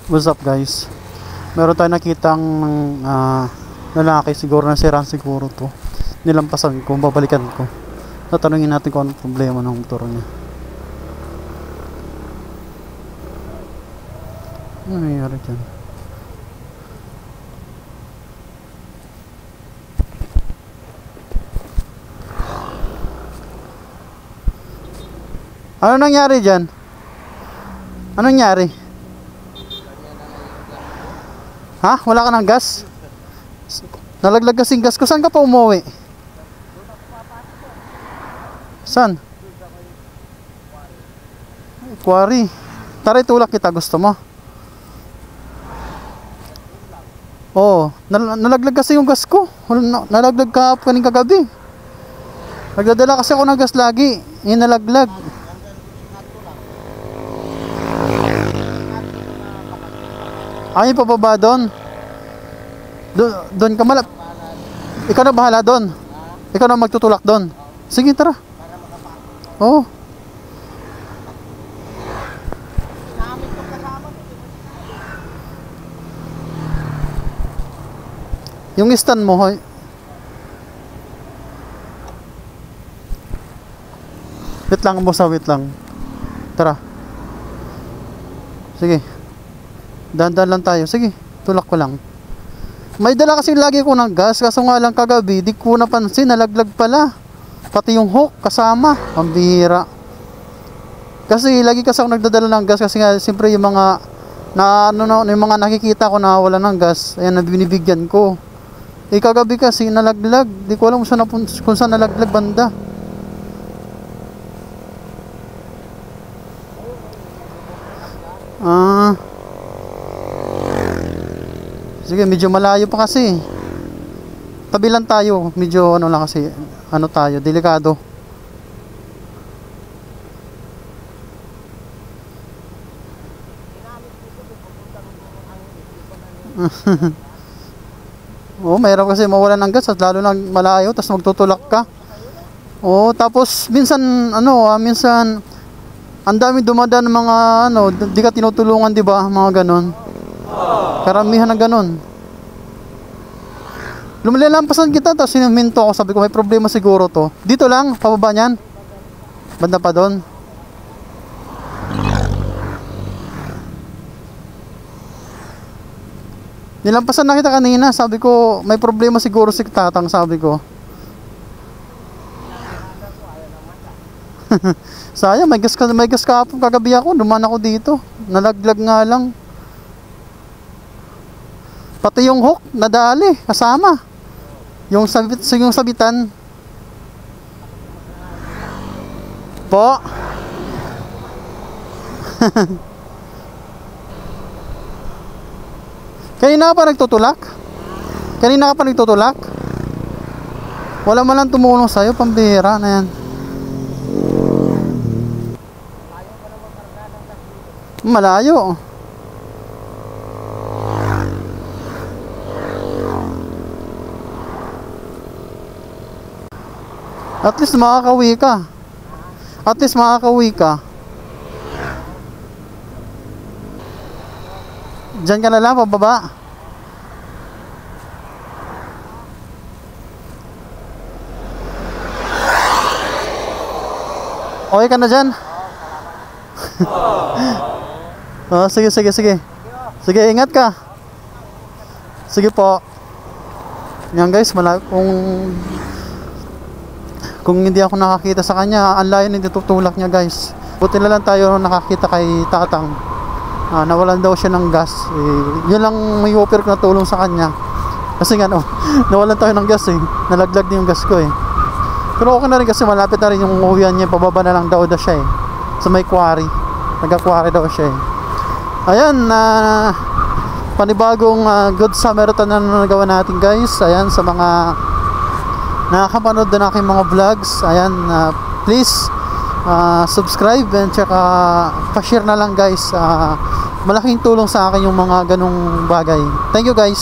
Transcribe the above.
What's up guys? Meron tayong nakitang lalaki, siguro na siraan siguro to. Nilampasan ko, babalikan ko. Tatanungin natin kung anong problema ng motor niya. Ano nangyayari dyan? Ano nangyari dyan? Ano nangyari? Ha? Wala ka ng gas? Nalaglag kasing gas ko. Saan ka pa umuwi? Saan? Quarry. Tara, itulak kita. Gusto mo? Oo. Nalaglag kasi yung gas ko. Nalaglag ka kaning kagabi. Nagdadala kasi ako ng gas lagi. Yung nalaglag. Ay, pababa doon. Doon ka malap. Ikaw na bahala doon. Ikaw na magtutulak doon. Sige, tara. Oo. Yung stand mo, hoy. Wait lang, boss, wait lang. Tara. Sige. Dahan-dahan lang tayo. Sige, tulak ko lang. May dala kasi lagi ko ng gas. Kaso nga lang kagabi, di ko napansin. Nalaglag pala. Pati yung hook kasama. Ang bihira. Kasi lagi kasi ako nagdadala ng gas. Kasi nga, siyempre yung mga yung mga nakikita ko na wala ng gas, ayan, na binibigyan ko. Eh kagabi kasi nalaglag. Di ko alam kung saan nalaglag banda. Sige, medyo malayo pa kasi. Tabi lang tayo. Medyo ano lang kasi. Ano tayo, delikado. Oo, mahirap kasi mawalan ng gas at lalo na malayo, tapos magtutulak ka. Oo, tapos minsan minsan ang dami dumadaan ng mga di ka tinutulungan, di ba? Mga ganon. Karamihan na ganon. Lumalampasan kita, tapos sinuminto ako. Sabi ko, may problema siguro to. Dito lang, pababa niyan. Banda pa doon. Nilampasan na kita kanina. Sabi ko, may problema siguro si tatang, sabi ko. Sayang, may gas kahapon kagabi ako. Duman ako dito. Nalaglag nga lang. Pati yung hook, nadali, kasama. Yung sabitan. Po. Kanina ka pa nagtutulak? Kanina ka pa nagtutulak? Wala man lang tumulong sa'yo, pambihira na yan. Malayo. At least makakauwi ka. At least makakauwi ka. Diyan ka na lang, pababa. Okay ka na dyan? Oh, sige. Sige, ingat ka. Sige po. Yan guys, kung hindi ako nakakita sa kanya, ang layo hindi tutulak niya guys. Buti na lang tayo nakakita kay tatang. Nawalan daw siya ng gas. Yun lang may offer ko na tulong sa kanya. Kasi nga nawalan tayo ng gas eh. Nalaglag din yung gas ko eh. Pero okay na rin kasi malapit na rin yung uwian niya. Pababa na lang daw siya eh. Sa may quarry. Nagka-quarry daw siya eh. Ayan, panibagong Good Samaritan na nagawa natin guys. Ayan, sa mga nakakapanood na aking mga vlogs, ayan, please subscribe and tsaka pa-share na lang guys. Malaking tulong sa akin yung mga ganong bagay. Thank you guys.